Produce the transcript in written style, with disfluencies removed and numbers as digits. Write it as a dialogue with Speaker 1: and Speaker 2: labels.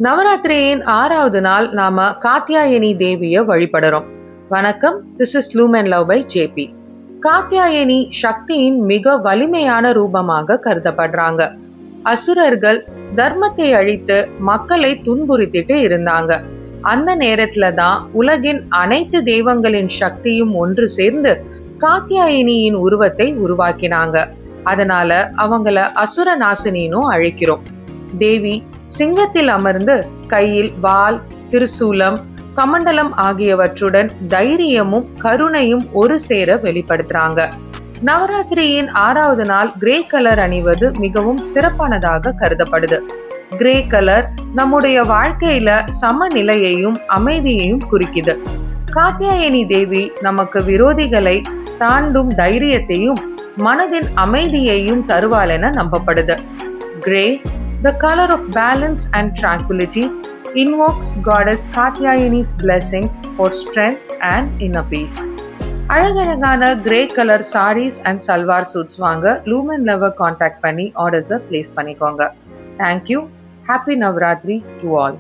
Speaker 1: நவராத்திரியின் 6வது நாள் நாம காத்யாயனி தேவியை வழிபடுறோம். வணக்கம், this is loom and love by JP. Katyayani சக்தியின் மிக வலிமையான ரூபமாக கருதப்படுறாங்க. அசுரர்கள் தர்மத்தை அழித்து மக்களை துன்புறுத்திட்டு இருந்தாங்க. அந்த நேரத்துல தான் உலகின் அனைத்து தெய்வங்களின் சக்தியும் ஒன்று சேர்ந்து காத்யாயனியின் உருவத்தை உருவாக்கினாங்க. அதனால அவங்கள அசுர நாசினினும் அழைக்கிறோம். தேவி சிங்கத்தில் அமர்ந்து கையில் வாள், திரிசூலம், கமண்டலம் ஆகியவற்றுடன் தைரியமும் கருணையும் ஒரு சேர வெளிப்படுத்துறாங்க. நவராத்திரியின் 6வது நாள் கிரே கலர் அணிவது மிகவும் சிறப்பானதாக கருதப்படுது. கிரே கலர் நம்முடைய வாழ்க்கையில சமநிலையையும் அமைதியையும் குறிக்குது. காத்யாயனி தேவி நமக்கு விரோதிகளை தாண்டும் தைரியத்தையும் மனதின் அமைதியையும் தருவாள் என நம்பப்படுது. Grey, the color of balance and tranquility, invokes goddess Katyayani's blessings for strength and inner peace. அழகழகான grey colour sarees and salwar suits வாங்க லூம் அண்ட் லவ்வை கான்டாக்ட் பண்ணி ஆர்டர்ஸை பிளேஸ் பண்ணிக்கோங்க. Thank you. Happy Navratri to all.